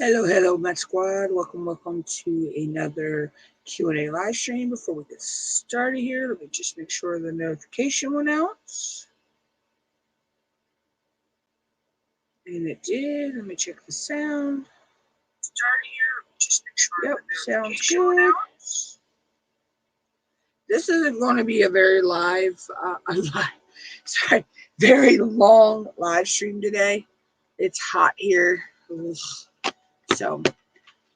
Hello, Met Squad. Welcome to another Q&A live stream. Before we get started here, let me just make sure the notification went out. And it did. Let me check the sound. Started here. Let me just make sure. Yep, sounds good. This isn't going to be a very very long live stream today. It's hot here. Ugh. So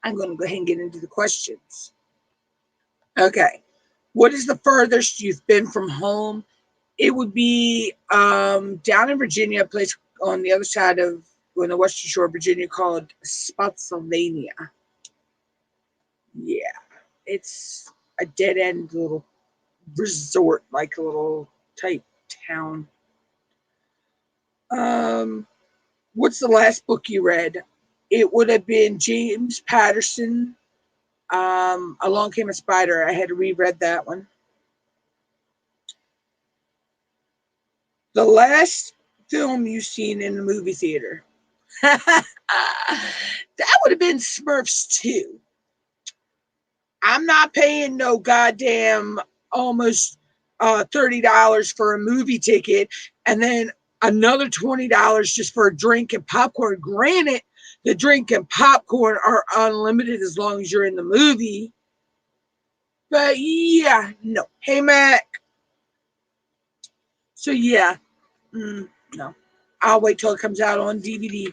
I'm going to go ahead and get into the questions. Okay. What is the furthest you've been from home? It would be down in Virginia, a place on the other side of on the western shore of Virginia called Spotsylvania. Yeah. It's a dead end little resort, like a little type town. What's the last book you read? It would have been James Patterson. Along Came a Spider. I had reread that one. The last film you've seen in the movie theater. That would have been Smurfs 2. I'm not paying no goddamn almost $30 for a movie ticket and then another $20 just for a drink and popcorn. Granted, the drink and popcorn are unlimited as long as you're in the movie. But yeah, no. Hey, Mac. So yeah, no. I'll wait till it comes out on DVD.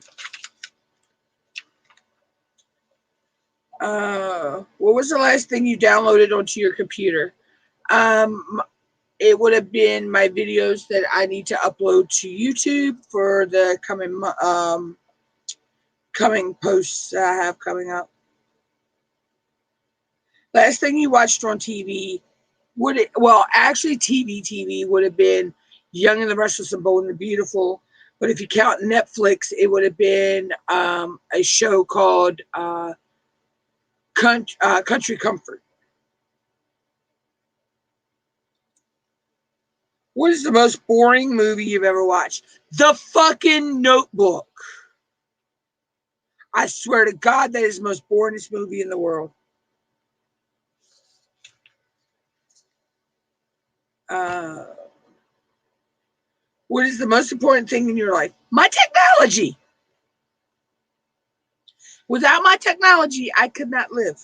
What was the last thing you downloaded onto your computer? It would have been my videos that I need to upload to YouTube for the coming posts I have coming up. Last thing you watched on TV TV would have been Young and the Restless and Bold and the Beautiful. But if you count Netflix, it would have been a show called Country Comfort. What is the most boring movie you've ever watched? The fucking Notebook. I swear to God, that is the most boringest movie in the world. What is the most important thing in your life? My technology. Without my technology, I could not live.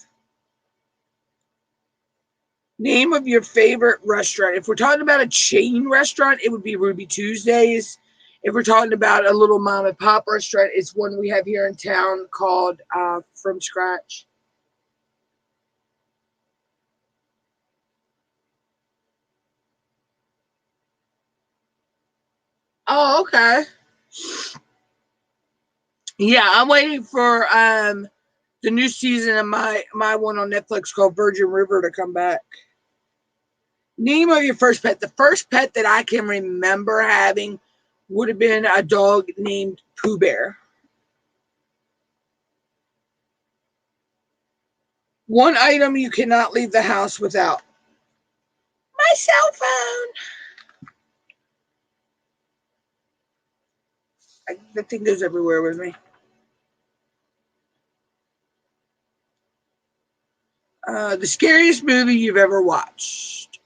Name of your favorite restaurant. If we're talking about a chain restaurant, it would be Ruby Tuesdays. If we're talking about a little mom and pop restaurant, it's one we have here in town called From Scratch. Oh, okay. Yeah, I'm waiting for the new season of my one on Netflix called Virgin River to come back. Name of your first pet. The first pet that I can remember having would have been a dog named Pooh Bear. One item you cannot leave the house without. My cell phone. That thing goes everywhere with me. The scariest movie you've ever watched.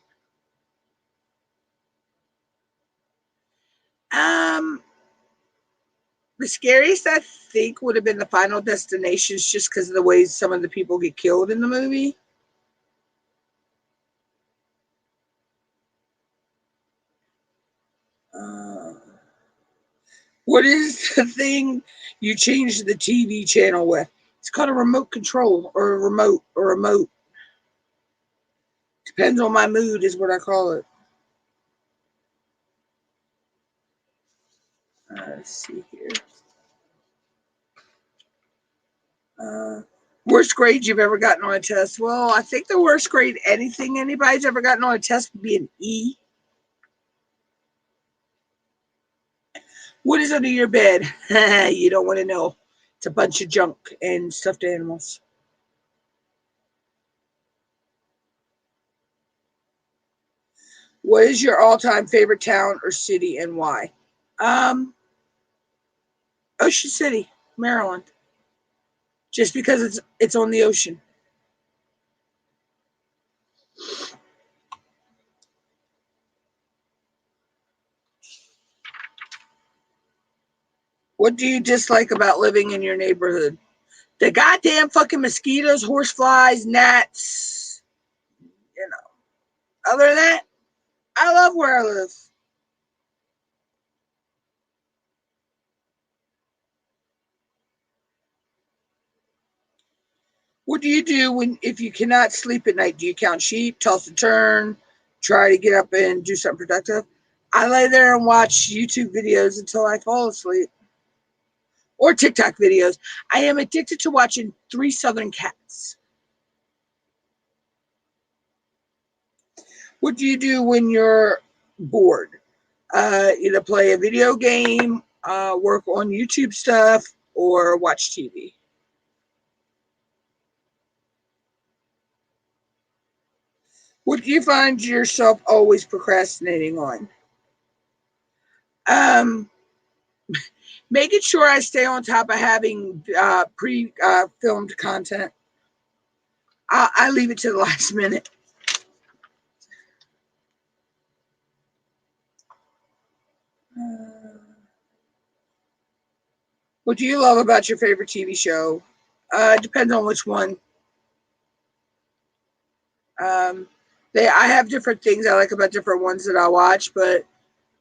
The scariest I think would have been the Final Destinations, just because of the ways some of the people get killed in the movie. What is the thing you change the TV channel with? It's called a remote control or a remote. Depends on my mood is what I call it. Let's see here. Worst grade you've ever gotten on a test? Well, I think the worst grade anybody's ever gotten on a test would be an E. What is under your bed? You don't want to know. It's a bunch of junk and stuffed animals. What is your all-time favorite town or city and why? Ocean City, Maryland. just because it's on the ocean. What do you dislike about living in your neighborhood? The goddamn fucking mosquitoes, horseflies, gnats, you know. Other than that, I love where I live. What do you do if you cannot sleep at night? Do you count sheep, toss and turn, try to get up and do something productive? I lay there and watch YouTube videos until I fall asleep. Or TikTok videos. I am addicted to watching 3 Southern Cats. What do you do when you're bored? Either play a video game, work on YouTube stuff, or watch TV. What do you find yourself always procrastinating on? Um, Making sure I stay on top of having pre-filmed content. I leave it to the last minute. What do you love about your favorite TV show? Depends on which one. Um, I have different things I like about different ones that I watch, but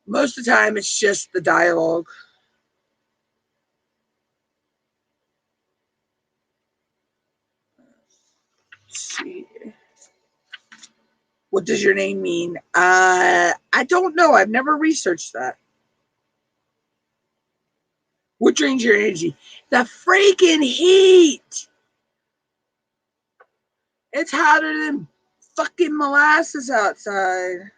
most of the time it's just the dialogue. Let's see. What does your name mean? I don't know. I've never researched that. What drains your energy? The freaking heat. It's hotter than fucking molasses outside.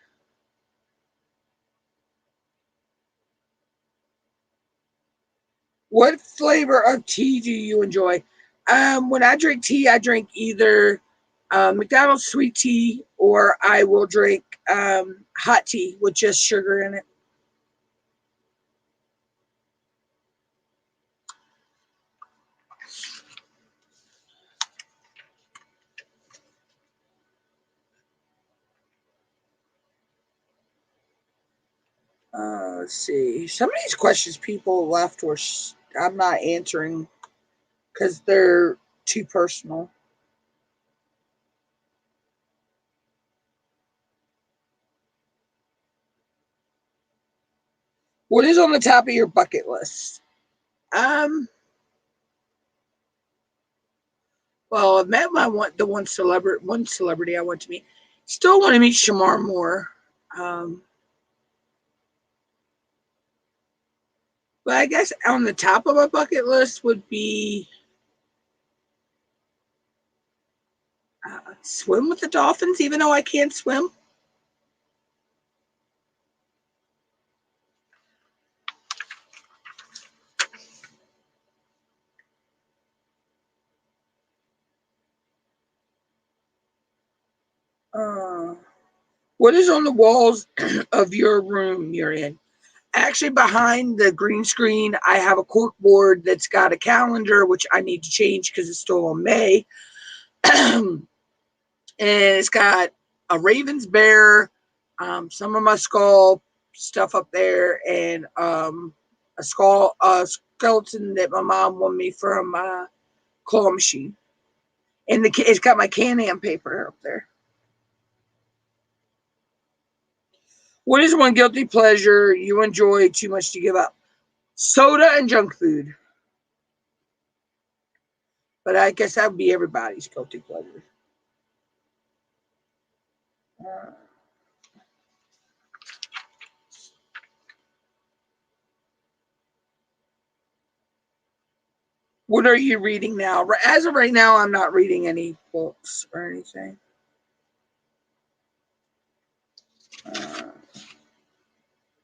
What flavor of tea do you enjoy? When I drink tea, I drink either McDonald's sweet tea or I will drink hot tea with just sugar in it. Let's see. Some of these questions people left were I'm not answering because they're too personal. What is on the top of your bucket list? Um, well, I've met the one celebrity I want to meet. Still want to meet Shamar Moore. Um, but I guess on the top of my bucket list would be swim with the dolphins, even though I can't swim. Uh, what is on the walls of your room you're in? Actually, behind the green screen, I have a cork board that's got a calendar, which I need to change because it's still on May. And it's got a Ravens bear, some of my skull stuff up there, and a skeleton that my mom won me from claw machine. And it's got my Can-Am paper up there. What is one guilty pleasure you enjoy too much to give up? Soda and junk food. But I guess that would be everybody's guilty pleasure. Uh, what are you reading now? As of right now, I'm not reading any books or anything. Uh,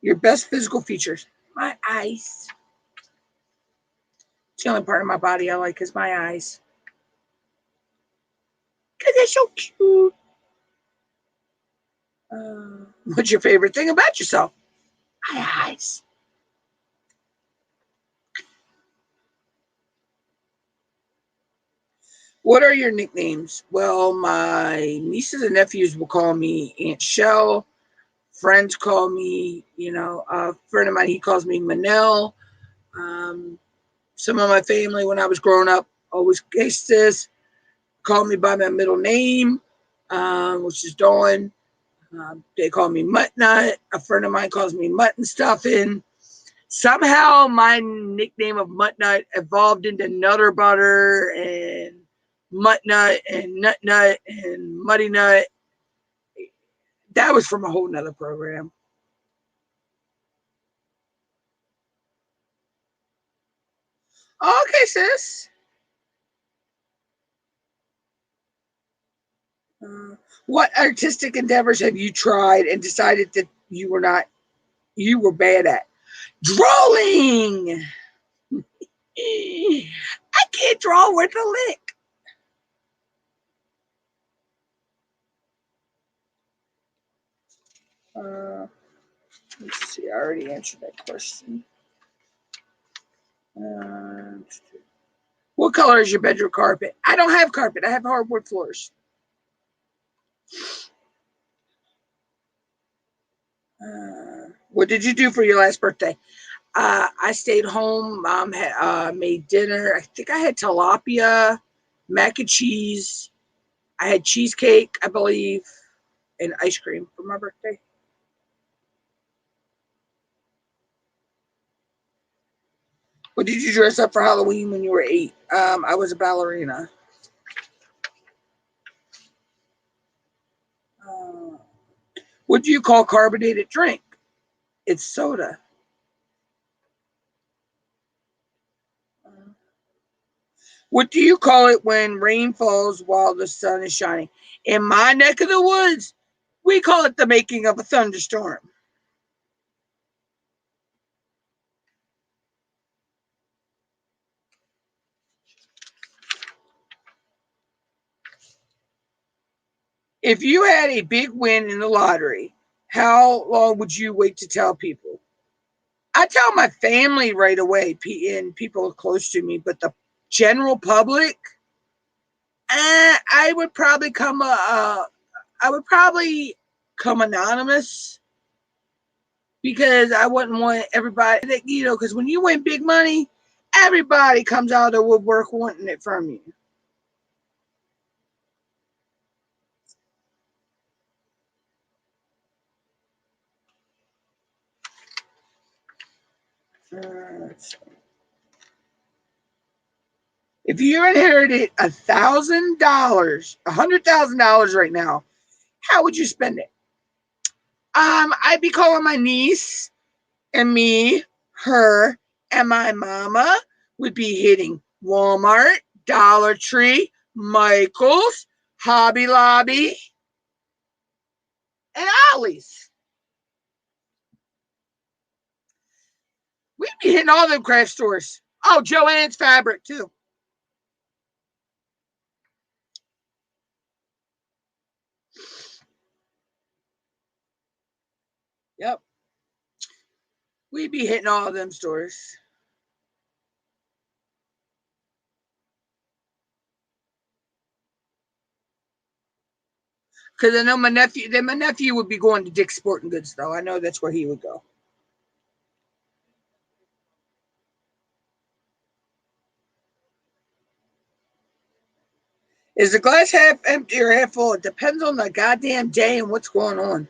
your best physical features? My eyes. It's the only part of my body I like is my eyes. Because they're so cute. What's your favorite thing about yourself? My eyes. What are your nicknames? Well, my nieces and nephews will call me Aunt Shell. Friends call me, a friend of mine, he calls me Manel. Some of my family, when I was growing up, always called me by my middle name, which is Dawn. They call me Muttnut. A friend of mine calls me Mutton Stuffing. Somehow my nickname of Muttnut evolved into Nutter Butter and Muttnut and Nut and Muddy Nut. That was from a whole nother program. Okay, sis. What artistic endeavors have you tried and decided that you were bad at? Drawing. I can't draw worth a lick. Let's see. I already answered that question. What color is your bedroom carpet? I don't have carpet. I have hardwood floors. What did you do for your last birthday? I stayed home. Mom had made dinner. I think I had tilapia, mac and cheese. I had cheesecake, I believe, and ice cream for my birthday. What did you dress up for Halloween when you were 8? I was a ballerina. Uh, what do you call carbonated drink? It's soda. What do you call it when rain falls while the sun is shining? In my neck of the woods, we call it the making of a thunderstorm. If you had a big win in the lottery, how long would you wait to tell people? I tell my family right away and people close to me, but the general public, I would probably come anonymous because I wouldn't want everybody that, because when you win big money, everybody comes out of the woodwork wanting it from you. If you inherited $100,000 right now, how would you spend it? I'd be calling my niece and me, her, and my mama would be hitting Walmart, Dollar Tree, Michael's, Hobby Lobby, and Ollie's. We'd be hitting all them craft stores. Oh, Joann's Fabric, too. Yep. We'd be hitting all of them stores. Because I know my nephew would be going to Dick's Sporting Goods, though. I know that's where he would go. Is the glass half empty or half full? It depends on the goddamn day and what's going on.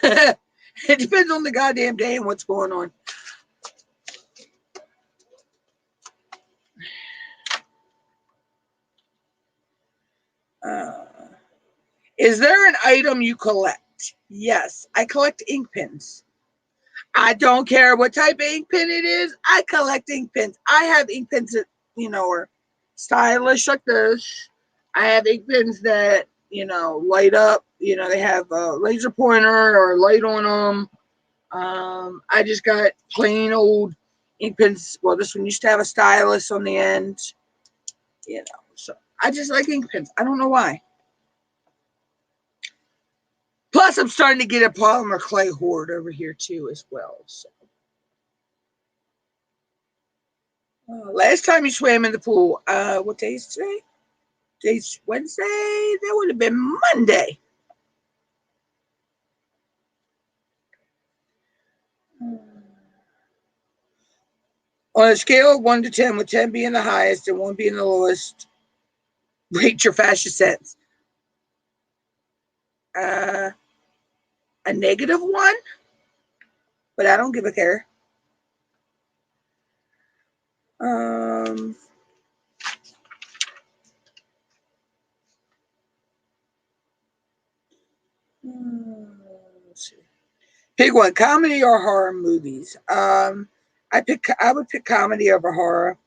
It depends on the goddamn day and what's going on. Uh, is there an item you collect? Yes, I collect ink pens. I don't care what type of ink pen it is. I collect ink pens. I have ink pens that, are stylish like this. I have ink pens that, light up. They have a laser pointer or a light on them. I just got plain old ink pens. Well, this one used to have a stylus on the end. So I just like ink pens. I don't know why. Plus, I'm starting to get a polymer clay hoard over here too, as well. So. Last time you swam in the pool, what day is today? Today's Wednesday. That would have been Monday. On a scale of 1 to 10, with 10 being the highest and 1 being the lowest, rate your fashion sense. A -1, but I don't give a care. Let's see. Pick one, comedy or horror movies. I would pick comedy over horror.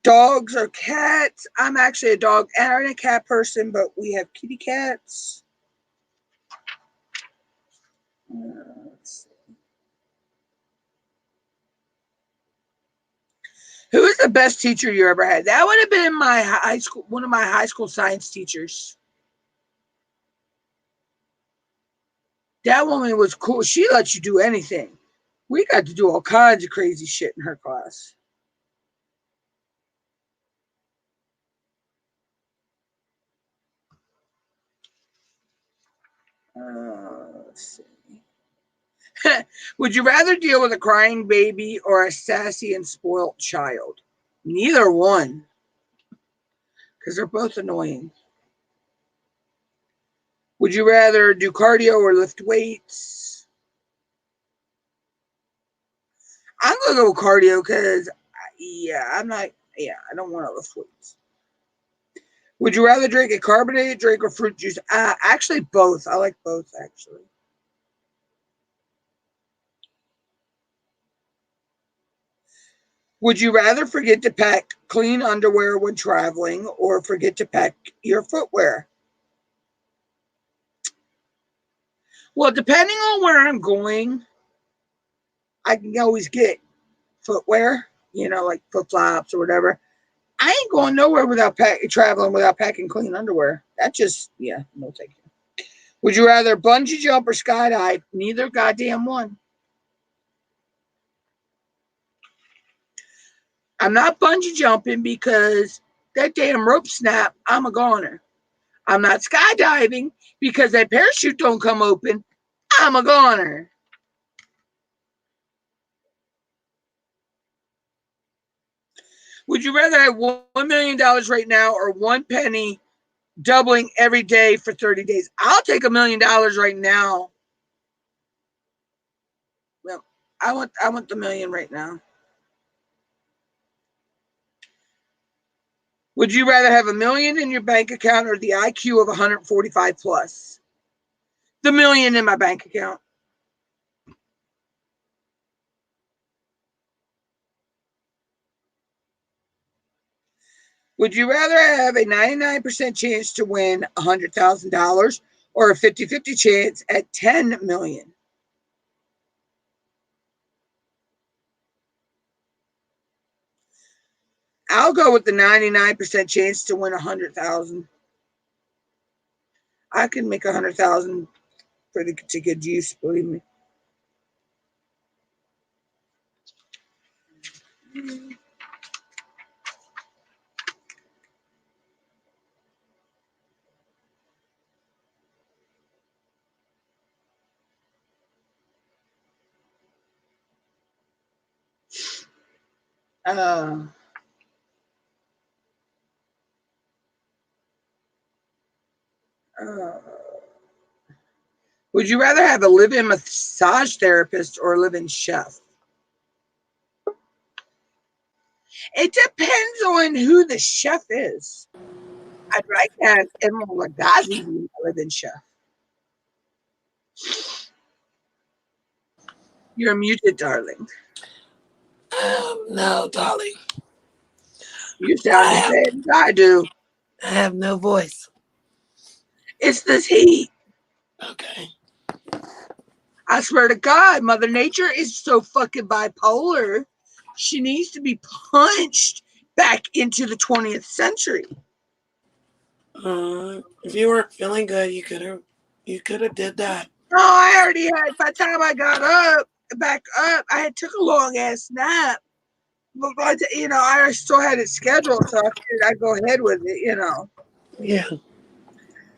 Dogs or cats. I'm actually a dog and a cat person, but we have kitty cats. Let's see. Who is the best teacher you ever had? That would have been my high school, one of my high school science teachers. That woman was cool. She let you do anything. We got to do all kinds of crazy shit in her class. Let's see. Would you rather deal with a crying baby or a sassy and spoiled child? Neither one, because they're both annoying. Would you rather do cardio or lift weights? I'm gonna go cardio because, I don't want to lift weights. Would you rather drink a carbonated drink or fruit juice? Actually, both. I like both, actually. Would you rather forget to pack clean underwear when traveling or forget to pack your footwear? Well, depending on where I'm going, I can always get footwear, like flip flops or whatever. I ain't going nowhere without traveling without packing clean underwear. That just, no thank you. Would you rather bungee jump or skydive? Neither goddamn one. I'm not bungee jumping because that damn rope snap, I'm a goner. I'm not skydiving because that parachute don't come open, I'm a goner. Would you rather have $1 million right now or one penny doubling every day for 30 days? I'll take $1 million right now. Well, I want the million right now. Would you rather have $1 million in your bank account or the IQ of 145 plus? The million in my bank account. Would you rather have a 99% chance to win $100,000 or a 50-50 chance at 10 million? I'll go with the 99% chance to win 100,000. I can make 100,000 to good use, believe me. Uh, uh, would you rather have a live-in massage therapist or a live-in chef? It depends on who the chef is. I'd like to have Emerald Lagasse be a live-in chef. You're muted, darling. No, darling. You sound as bad as I do. I have no voice. It's this heat. Okay. I swear to God, Mother Nature is so fucking bipolar. She needs to be punched back into the 20th century. If you weren't feeling good, you could have did that. No, I already had. By the time I got back up, I had took a long ass nap. but I still had it scheduled, so I figured I'd go ahead with it. Yeah.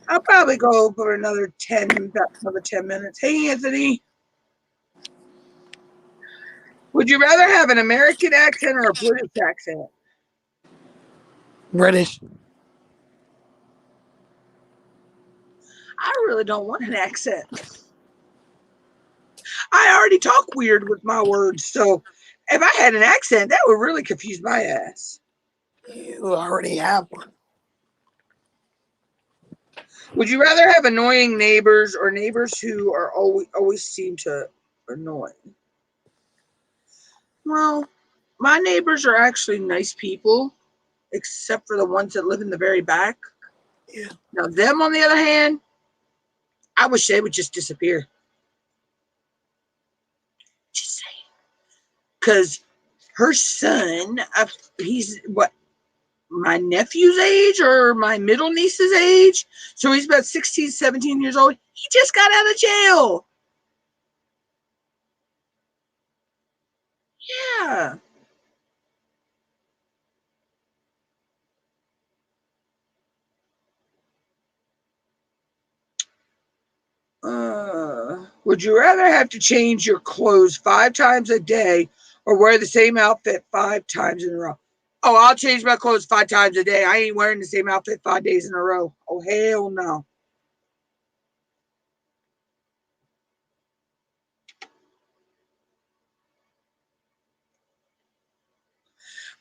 I'll probably go for another 10 minutes. Hey, Anthony, would you rather have an American accent or a British accent? British. I really don't want an accent. I already talk weird with my words, so if I had an accent, that would really confuse my ass. You already have one. Would you rather have annoying neighbors or neighbors who are always seem to annoy? Well, my neighbors are actually nice people, except for the ones that live in the very back. Yeah. Now, them on the other hand, I wish they would just disappear. Just saying, because her son, he's what, my nephew's age or my middle niece's age. So he's about 16, 17 years old. He just got out of jail. Yeah. Would you rather have to change your clothes 5 times a day or wear the same outfit 5 times in a row? Oh, I'll change my clothes 5 times a day. I ain't wearing the same outfit 5 days in a row. Oh, hell no.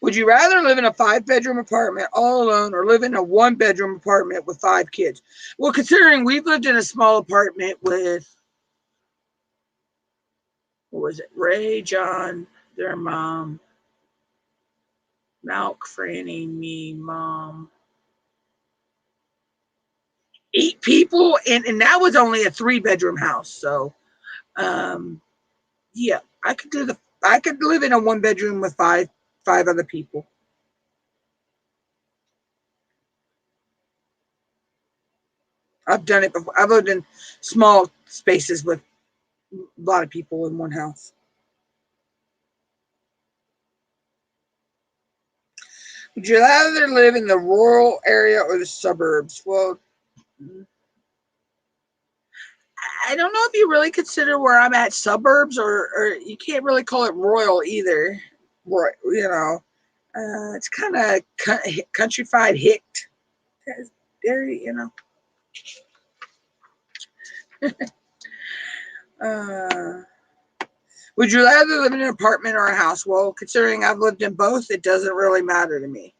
Would you rather live in a 5-bedroom apartment all alone or live in a 1-bedroom apartment with 5 kids? Well, considering we've lived in a small apartment with, what was it, Ray, John, their mom, Malk, Franny, me, mom, 8 people, and that was only a 3-bedroom house. So, um, yeah, I could live in a 1-bedroom with five other people. I've done it before. I've lived in small spaces with a lot of people in one house. Would you rather live in the rural area or the suburbs? Well, I don't know if you really consider where I'm at suburbs, or you can't really call it royal either. It's kind of countrified hicked. There. Uh, would you rather live in an apartment or a house? Well, considering I've lived in both, it doesn't really matter to me.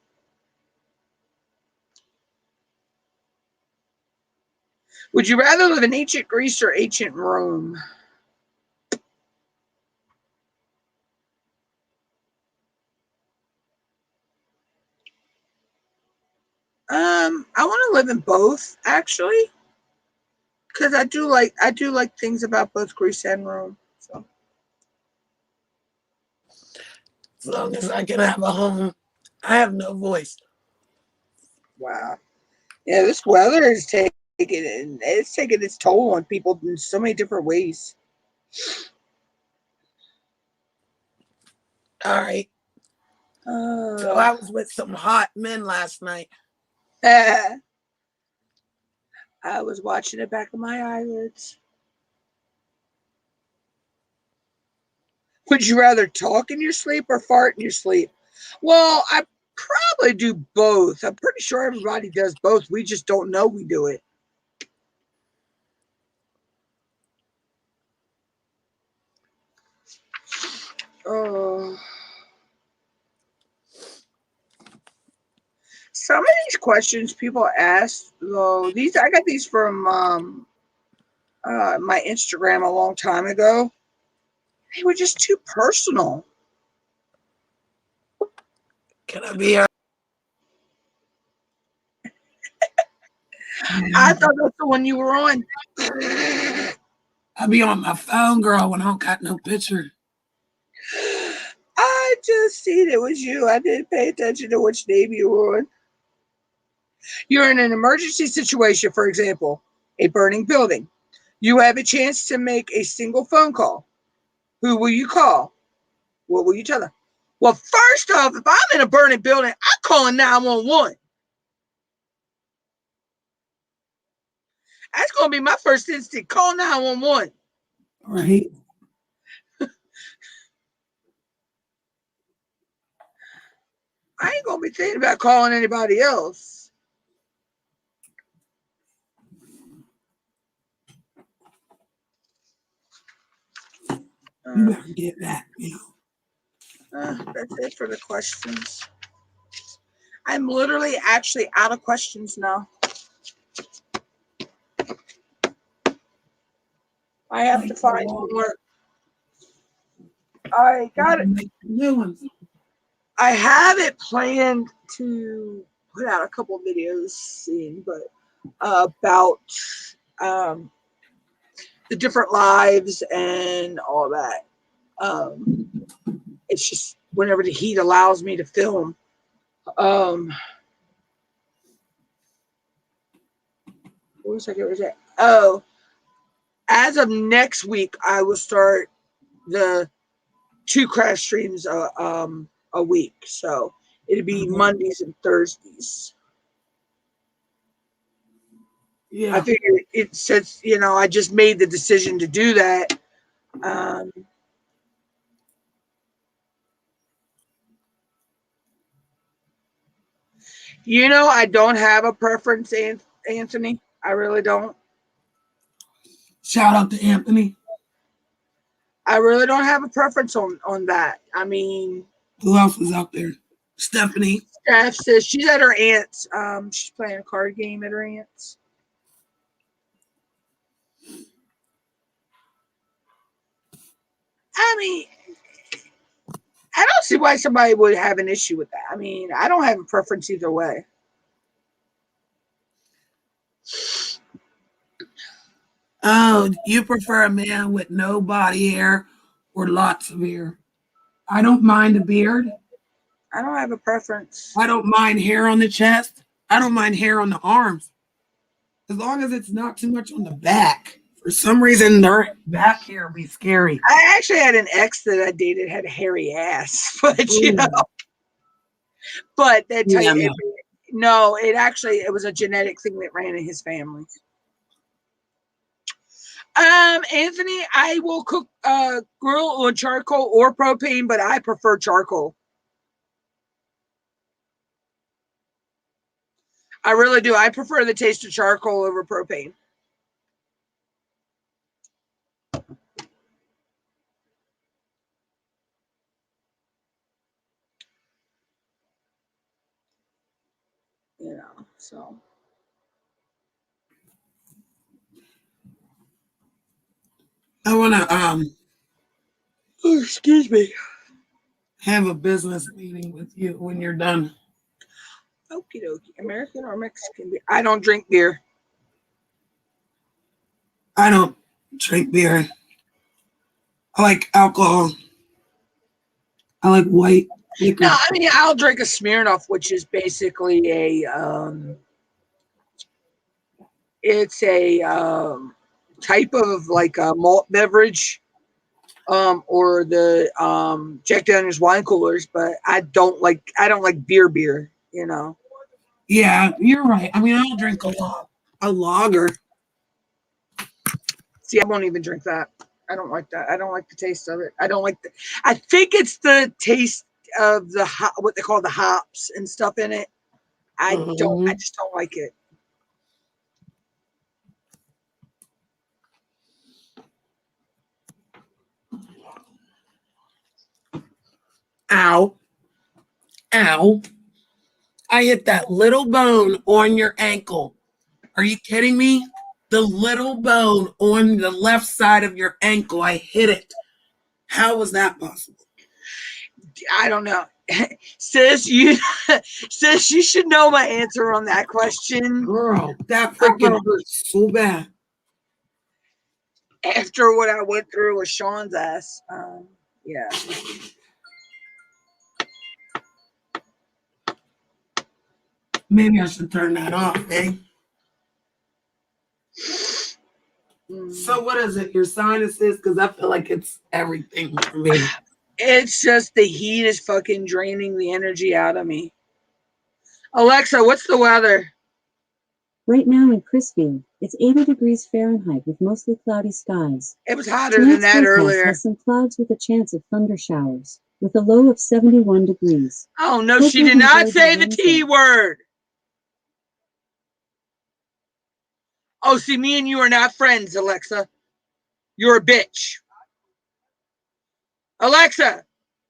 Would you rather live in ancient Greece or ancient Rome? I want to live in both actually, because I do like things about both Greece and Rome. So As long as I can have a home, I have no voice. wow, yeah, this weather is taking its toll on people in so many different ways. All right. So Uh, I was with some hot men last night. I was watching the back of my eyelids. Would you rather talk in your sleep or fart in your sleep? Well, I probably do both. I'm pretty sure everybody does both. We just don't know we do it. Oh, some of these questions people ask, though, these I got these from my Instagram a long time ago. They were just too personal. Can I be a I thought that's the one you were on. I be on my phone, girl, when I don't got no picture. I just seen it was you. I didn't pay attention to which name you were on. You're in an emergency situation, for example, a burning building. You have a chance to make a single phone call. Who will you call? What will you tell them? Well, first off, if I'm in a burning building, I'm calling 911. That's going to be my first instinct. Call 911. Right. I ain't going to be thinking about calling anybody else. You better get that, That's it for the questions. I'm literally actually out of questions now. I have to find more. I got it. New ones. I have it planned to put out a couple videos soon, but about the different lives and all that. It's just whenever the heat allows me to film. What was I going to say? Oh, as of next week, I will start the 2 crash streams a week. So it'll be Mondays and Thursdays. Yeah. I figured it says, I just made the decision to do that. I don't have a preference, Anthony. I really don't. Shout out to Anthony. I really don't have a preference on that. I mean, who else is out there? Stephanie. Steph says she's at her aunt's. She's playing a card game at her aunt's. I mean, I don't see why somebody would have an issue with that. I mean, I don't have a preference either way. Oh, you prefer a man with no body hair or lots of hair? I don't mind a beard. I don't have a preference. I don't mind hair on the chest. I don't mind hair on the arms. As long as it's not too much on the back. For some reason, their back hair be scary. I actually had an ex that I dated had a hairy ass, but but that no, it was a genetic thing that ran in his family. Anthony, I will cook grill on charcoal or propane, but I prefer charcoal. I really do. I prefer the taste of charcoal over propane. So. I want to excuse me. Have a business meeting with you when you're done. Okie dokie. American or Mexican beer? I don't drink beer. I don't drink beer. I like alcohol. I like white liquor. No, I mean, I'll drink a Smirnoff, which is basically it's a type of like a malt beverage, or the Jack Daniel's wine coolers, but I don't like beer, Yeah, you're right. I mean, I'll drink a lager. See, I won't even drink that. I don't like that. I don't like the taste of it. I think it's the taste of what they call the hops and stuff in it. I just don't like it. Ow. Ow. I hit that little bone on your ankle. Are you kidding me? The little bone on the left side of your ankle. I hit it. How was that possible? I don't know. Sis, you should know my answer on that question. Girl, that freaking hurts so bad. After what I went through with Sean's ass. Yeah. Maybe I should turn that off, eh? So what is it? Your sinuses? Because I feel like it's everything for me. It's just the heat is fucking draining the energy out of me. Alexa, what's the weather? Right now in Crispy, it's 80 degrees Fahrenheit with mostly cloudy skies. It was hotter than that Tonight's forecast earlier. has some clouds with a chance of thunder showers, with a low of 71 degrees. Oh, no, Hope she you'll did not enjoy say your the Wednesday. T word. Oh, see, me and you are not friends, Alexa. You're a bitch. Alexa,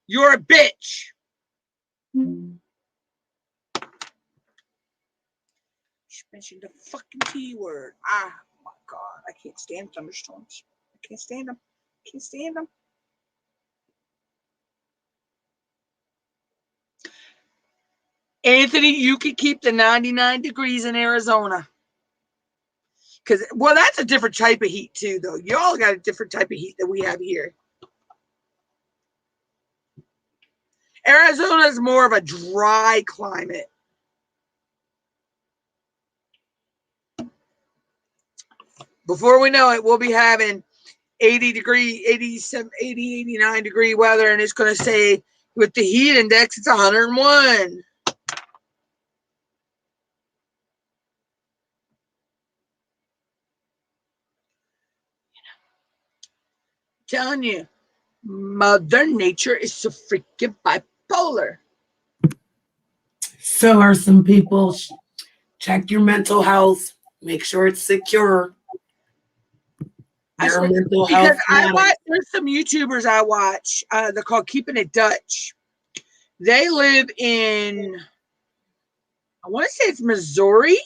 you're a bitch. She mentioned the fucking T word. Ah, my God. I can't stand thunderstorms. I can't stand them. I can't stand them. Anthony, you could keep the 99 degrees in Arizona. Because, well, that's a different type of heat, too, though. Y'all got a different type of heat than we have here. Arizona is more of a dry climate. Before we know it, we'll be having 80 degree, 87, 80, 89 degree weather, and it's going to say with the heat index, it's 101. Telling you, Mother Nature is so freaking bipolar. So are some people. Check your mental health. Make sure it's secure. Your mental Because health matters. there's some YouTubers I watch. They're called Keeping It Dutch. They live in, I want to say it's Missouri.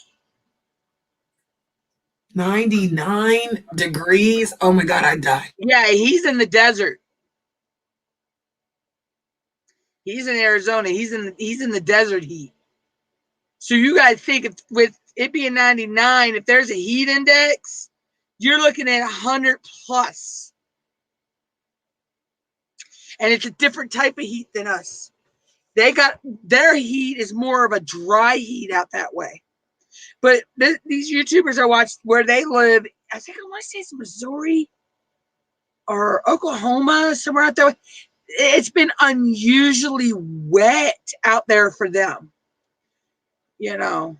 99 degrees. Oh my God, I die. Yeah, he's in the desert. He's in Arizona. He's in the desert heat. So you guys think with it being 99, if there's a heat index, you're looking at 100 plus. And it's a different type of heat than us. Their heat is more of a dry heat out that way. But these YouTubers I watched where they live, I think I want to say it's Missouri or Oklahoma, somewhere out there. It's been unusually wet out there for them. You know.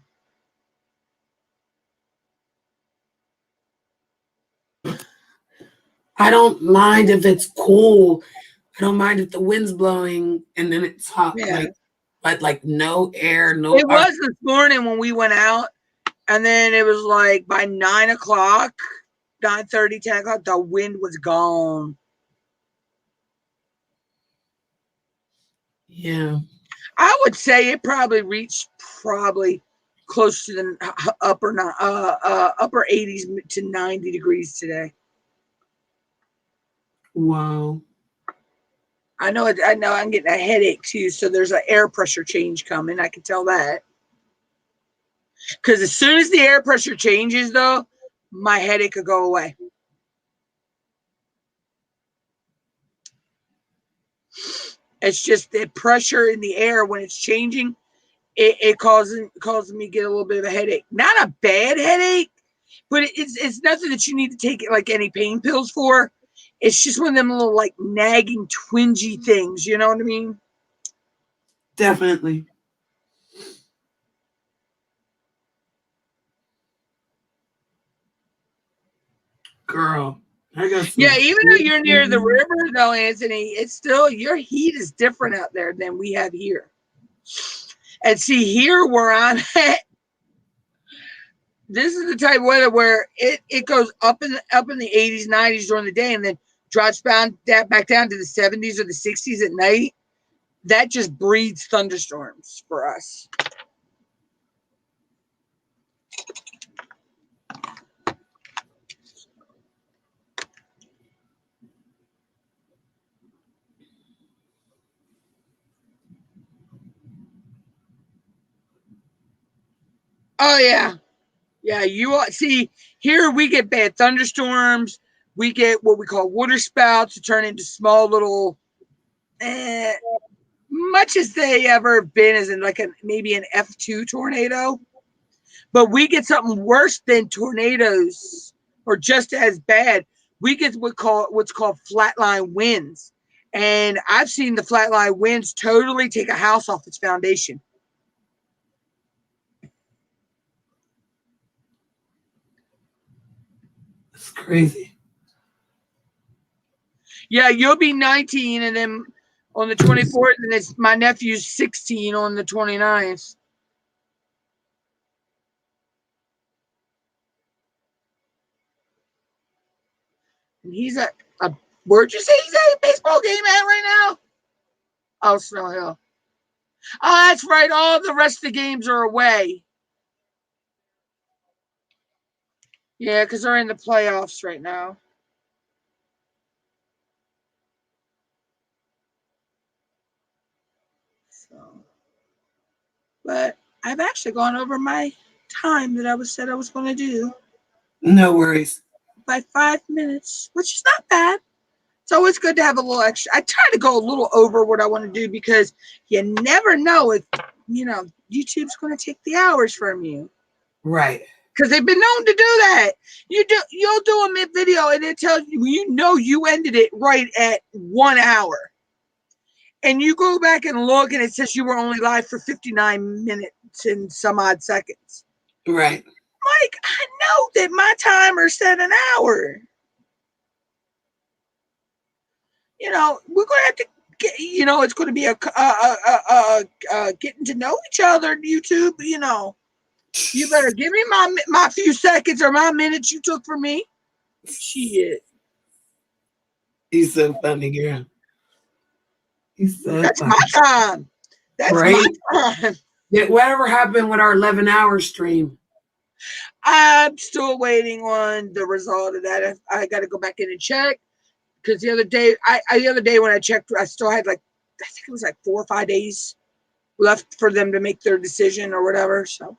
I don't mind if it's cool. I don't mind if the wind's blowing and then it's hot. Yeah. Like no air, no. It was this morning when we went out, and then it was like by 9 o'clock, 9:30, 10 o'clock, the wind was gone. Yeah. I would say it probably reached close to the upper 80s to 90 degrees today. Wow. I know I'm getting a headache too, so there's an air pressure change coming. I can tell that. Because as soon as the air pressure changes, though, my headache will go away. It's just the pressure in the air when it's changing. It causes me to get a little bit of a headache. Not a bad headache, but it's nothing that you need to take like any pain pills for. It's just one of them little like nagging, twingy things. You know what I mean? Definitely. Girl, I got some. Yeah, even though you're near the river, though, Anthony, it's still your heat is different out there than we have here. And see, here where I'm at, this is the type of weather where it goes up in the 80s, 90s during the day, and then drops back down to the 70s or the 60s at night. That just breeds thunderstorms for us. Oh yeah, yeah. You see here we get bad thunderstorms. We get what we call water spouts to turn into small little. Much as they ever been as in like maybe an F2 tornado, but we get something worse than tornadoes or just as bad. We get what's called flatline winds, And I've seen the flatline winds totally take a house off its foundation. It's crazy. Yeah, you'll be 19 and then on the 24th, and it's my nephew's 16 on the 29th. And he's at a, where'd you say he's at a baseball game at right now? Oh, Snow Hill. Oh, that's right. All the rest of the games are away. Yeah, because they're in the playoffs right now. So, but I've actually gone over my time that I said I was going to do No worries. by 5 minutes, which is not bad. It's always good to have a little extra. I try to go a little over what I want to do because you never know if, YouTube's going to take the hours from you. Right. Because they've been known to do that. You'll do a mid video and it tells you, you ended it right at 1 hour. And you go back and look and it says you were only live for 59 minutes and some odd seconds. Right. Like, I know that my timer said an hour. We're going to have to get, it's going to be a getting to know each other, YouTube, You better give me my few seconds or my minutes you took from me. Shit. He's so funny, girl. He's so That's funny. my time. That's right? my time. Yeah, whatever happened with our 11-hour stream? I'm still waiting on the result of that. I got to go back in and check because the other day when I checked, I still had I think it was 4 or 5 days left for them to make their decision or whatever. So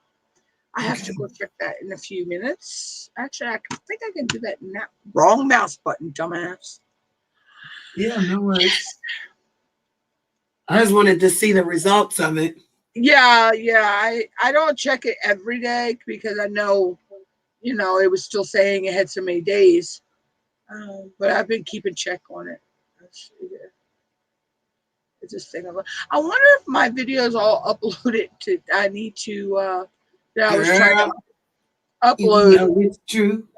I have to go check that in a few minutes. Actually, I think I can do that now. Wrong mouse button, dumbass. Yeah, no worries. I just wanted to see the results of it. Yeah. I don't check it every day because I know, it was still saying it had so many days. But I've been keeping check on it. It's this thing. I wonder if my videos all uploaded to. I need to. That I was trying to upload. It's true.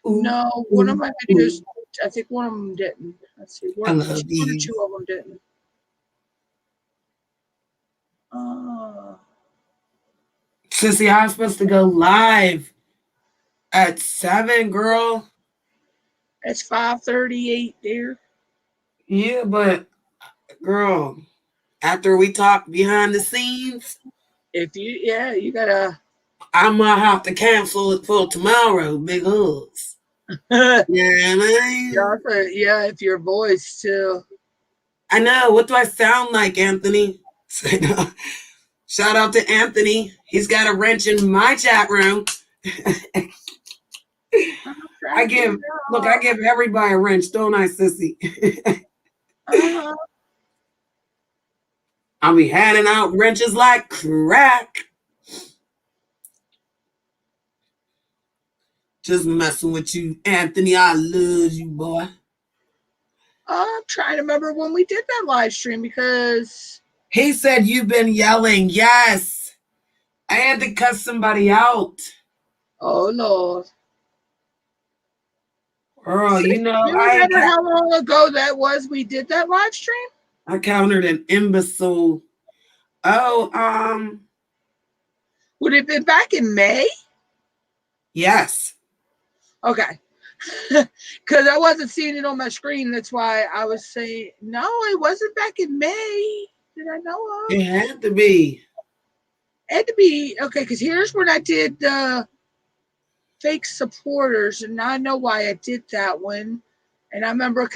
Ooh, No, one of my videos. I think one of them didn't. Let's see. I love one or these. two of them didn't. Sissy, I was supposed to go live at 7, girl. It's 5:38 there. Yeah, but girl, after we talk behind the scenes, You gotta. I might have to cancel it for tomorrow, big hugs. Yeah, If your voice too. I know. What do I sound like, Anthony? Shout out to Anthony. He's got a wrench in my chat room. I give everybody a wrench, don't I, Sissy? I'll be handing out wrenches like crack. Just messing with you, Anthony. I love you, boy. I'm trying to remember when we did that live stream because he said you've been yelling. Yes. I had to cut somebody out. Oh, Lord. Girl, you remember how long ago that was we did that live stream? I countered an imbecile. Oh, would it have been back in May? Yes. Okay. Because I wasn't seeing it on my screen. That's why I was saying, no, it wasn't back in May. Did I know of? It had to be. It had to be. Okay, because here's when I did the fake supporters. And I know why I did that one. And I remember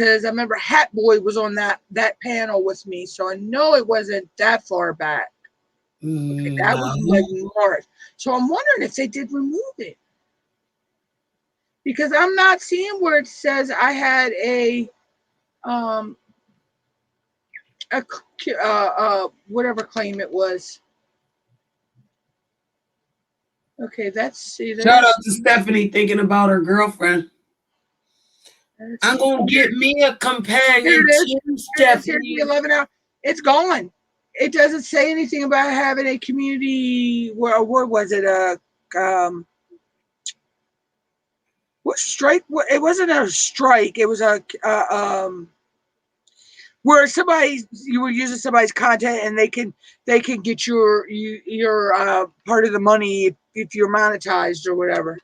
Hat Boy was on that panel with me. So I know it wasn't that far back. Okay, that was March. So I'm wondering if they did remove it. Because I'm not seeing where it says I had whatever claim it was. Okay, shout out to Stephanie thinking about her girlfriend. I'm going to get me a Here companion it is. too, Here it is. Here's Stephanie. the 11 hour. It's gone. It doesn't say anything about having a community. What was it? What strike? It wasn't a strike. It was a where you were using somebody's content and they can get your part of the money if you're monetized or whatever.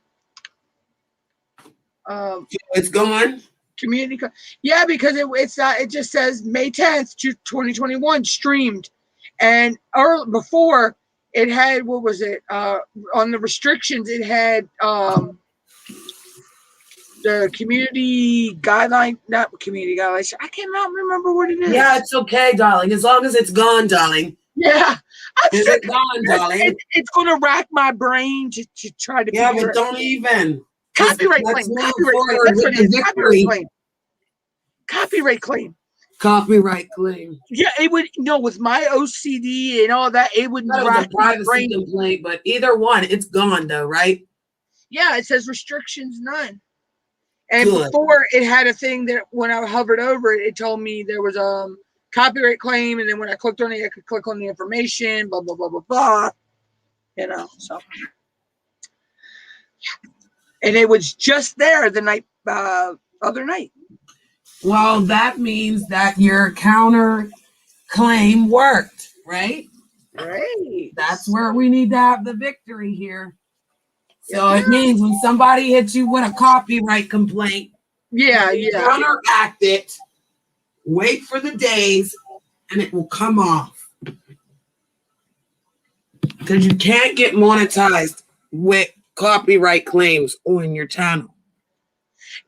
It's gone. Community, yeah, because it's not. It just says May 10th, 2021 streamed, and before it had what was it? On the restrictions, it had the community guideline, not community guidelines. I cannot remember what it is. Yeah, it's okay, darling. As long as it's gone, darling. Yeah, Is it gone, darling? It's gonna rack my brain to try to. Yeah, but don't even. Copyright claim. Copyright claim. That's what it is. Copyright claim. Copyright claim. Copyright claim. Yeah, it would. No, with my OCD and all that, it would rack my brain. Complaint, but either one, it's gone though, right? Yeah, it says restrictions none. And before it had a thing that when I hovered over it, it told me there was a copyright claim, and then when I clicked on it, I could click on the information, blah blah blah blah blah. You know, so. And it was just there the other night. Well, that means that your counter claim worked, right? Right. That's where we need to have the victory here. So it means when somebody hits you with a copyright complaint, counteract it, wait for the days, and it will come off. Because you can't get monetized with copyright claims on your channel.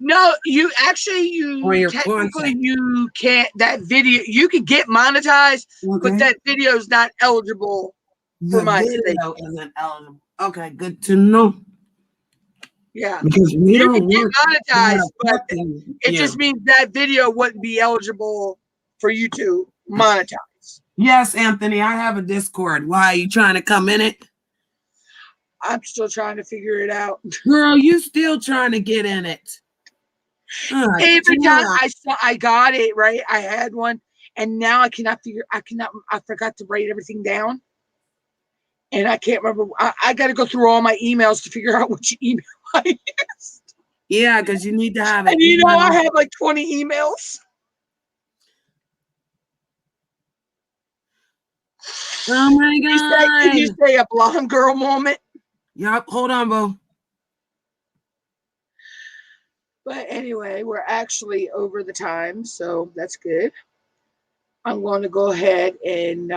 No, you can't. That video, you can get monetized, but that video is not eligible for monetization. Video isn't eligible. Okay, good to know. Yeah, because we you don't can get monetized, but it just means that video wouldn't be eligible for you to monetize. Yes, Anthony, I have a Discord. Why are you trying to come in it? I'm still trying to figure it out. Girl, you still trying to get in it. Every time I got it, right? I had one, and now I forgot to write everything down. And I can't remember. I got to go through all my emails to figure out which email I used. Yeah, because you need to have it. And you know, I have like 20 emails. Oh my God. Can you say a blonde girl moment? Yep. Hold on, Bo. But anyway, we're actually over the time, so that's good. I'm going to go ahead and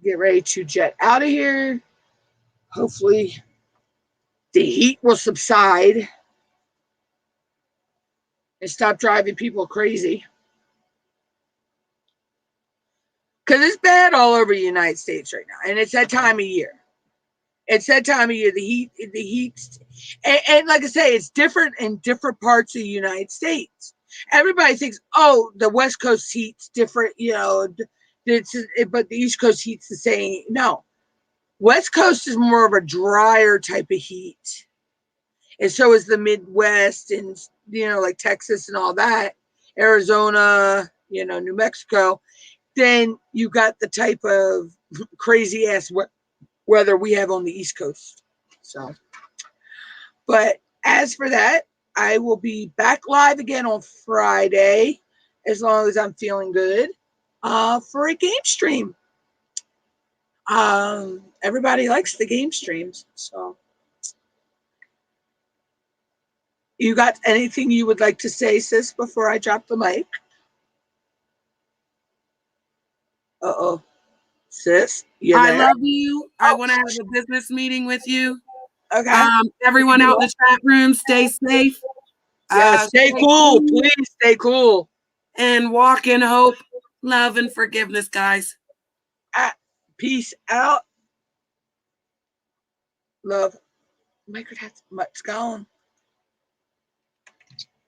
get ready to jet out of here. Hopefully the heat will subside and stop driving people crazy. Because it's bad all over the United States right now. And it's that time of year. It's that time of year. The heat. And like I say, it's different in different parts of the United States. Everybody thinks, oh, the West Coast heat's different, you know, but the East Coast heat's the same. No. West Coast is more of a drier type of heat. And so is the Midwest and, you know, like Texas and all that. Arizona, you know, New Mexico. Then you got the type of crazy ass weather we have on the East Coast. So, but as for that, I will be back live again on Friday, as long as I'm feeling good, for a game stream. Everybody likes the game streams. So, you got anything you would like to say, sis, before I drop the mic? Uh-oh. Sis, I love you. I want to have a business meeting with you. Okay. Everyone out in the chat room, stay safe. Yeah, stay cool. Please stay cool. And walk in hope, love, and forgiveness, guys. Peace out. Love. Microdad's much gone.